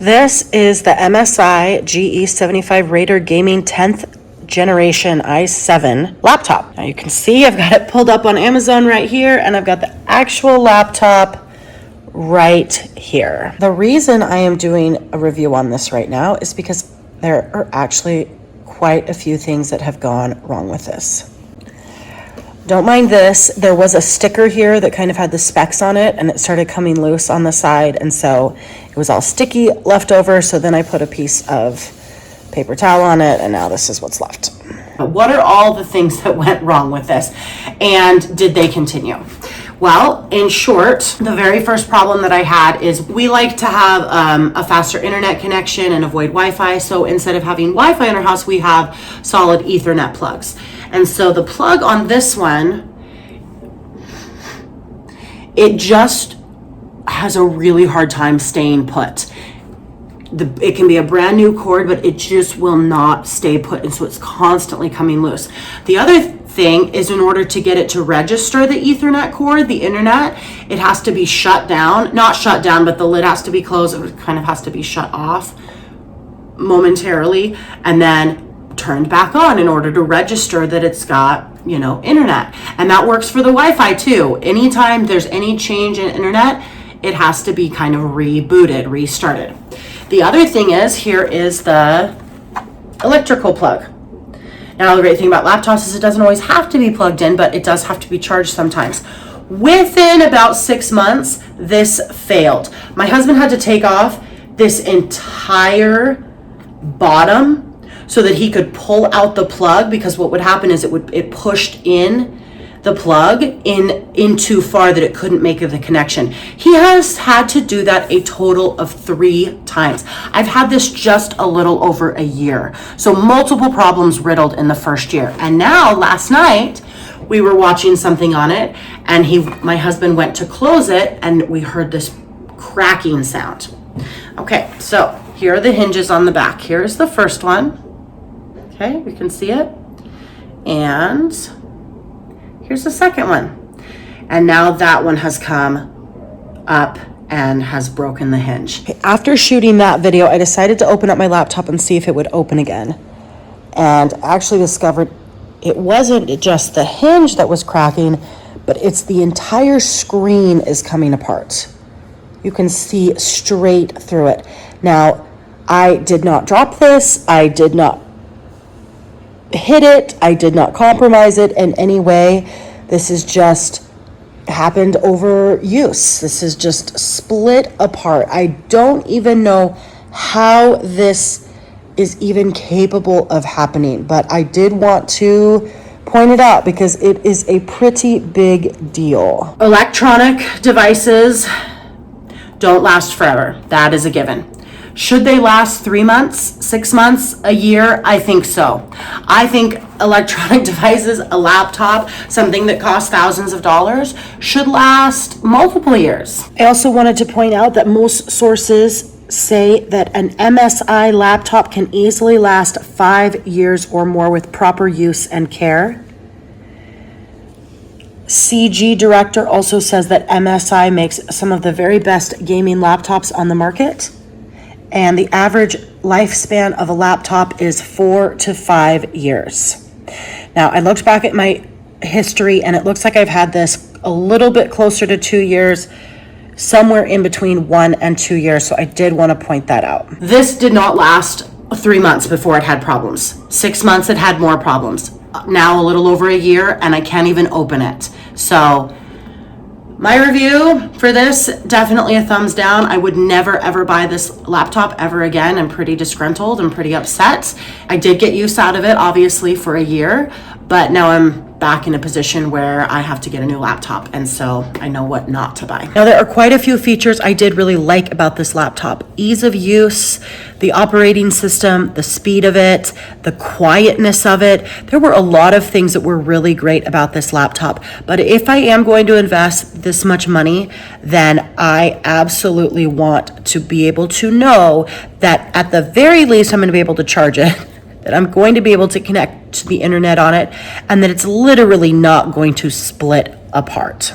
This is the MSI GE75 Raider Gaming 10th generation i7 laptop. Now you can see I've got it pulled up on Amazon right here, and I've got the actual laptop right here. The reason I am doing a review on this right now is because there are actually quite a few things that have gone wrong with this. Don't mind this. There was a sticker here that kind of had the specs on it, and it started coming loose on the side, and so it was all sticky left over. So then I put a piece of paper towel on it, and now this is what's left. What are all the things that went wrong with this, and did they continue? Well, in short, the very first problem that I had is we like to have a faster internet connection and avoid Wi-Fi. So instead of having Wi-Fi in our house, we have solid Ethernet plugs. And so the plug on this one, it just has a really hard time staying put. It can be a brand new cord, but it just will not stay put. And so it's constantly coming loose. The other thing is, in order to get it to register the Ethernet cord, the internet, it has to be shut down. Not shut down, but the lid has to be closed. It kind of has to be shut off momentarily and then turned back on in order to register that it's got, internet. And that works for the Wi-Fi too. Anytime there's any change in internet, it has to be kind of rebooted, restarted. The other thing is, here is the electrical plug. Now, the great thing about laptops is it doesn't always have to be plugged in, but it does have to be charged sometimes. Within about 6 months, this failed. My husband had to take off this entire bottom so that he could pull out the plug, because what would happen is it pushed in the plug in too far that it couldn't make the connection. He has had to do that a total of 3 times. I've had this just a little over a year. So multiple problems riddled in the first year. And now last night we were watching something on it, and my husband went to close it, and we heard this cracking sound. Okay, so here are the hinges on the back. Here's the first one. Okay, we can see it. And here's the second one. And now that one has come up and has broken the hinge. After shooting that video, I decided to open up my laptop and see if it would open again. And actually discovered it wasn't just the hinge that was cracking, but it's the entire screen is coming apart. You can see straight through it. Now, I did not drop this. I did not hit it. I did not compromise it in any way. This is just happened over use. This is just split apart. I don't even know how this is even capable of happening, but I did want to point it out because it is a pretty big deal. Electronic devices don't last forever. That is a given. Should they last 3 months, 6 months, a year? I think so. I think electronic devices, a laptop, something that costs thousands of dollars, should last multiple years. I also wanted to point out that most sources say that an MSI laptop can easily last 5 years or more with proper use and care. CG Director also says that MSI makes some of the very best gaming laptops on the market. And the average lifespan of a laptop is 4 to 5 years. Now, I looked back at my history, and it looks like I've had this a little bit closer to 2 years, somewhere in between 1 and 2 years. So I did want to point that out. This did not last 3 months before it had problems. 6 months, it had more problems. Now a little over a year, and I can't even open it. So my review for this, definitely a thumbs down. I would never ever buy this laptop ever again. I'm pretty disgruntled and pretty upset. I did get use out of it, obviously, for a year, but now I'm back in a position where I have to get a new laptop, and so I know what not to buy. Now, there are quite a few features I did really like about this laptop. Ease of use, the operating system, the speed of it, the quietness of it. There were a lot of things that were really great about this laptop, but if I am going to invest this much money, then I absolutely want to be able to know that at the very least I'm going to be able to charge it, that I'm going to be able to connect to the internet on it, and that it's literally not going to split apart.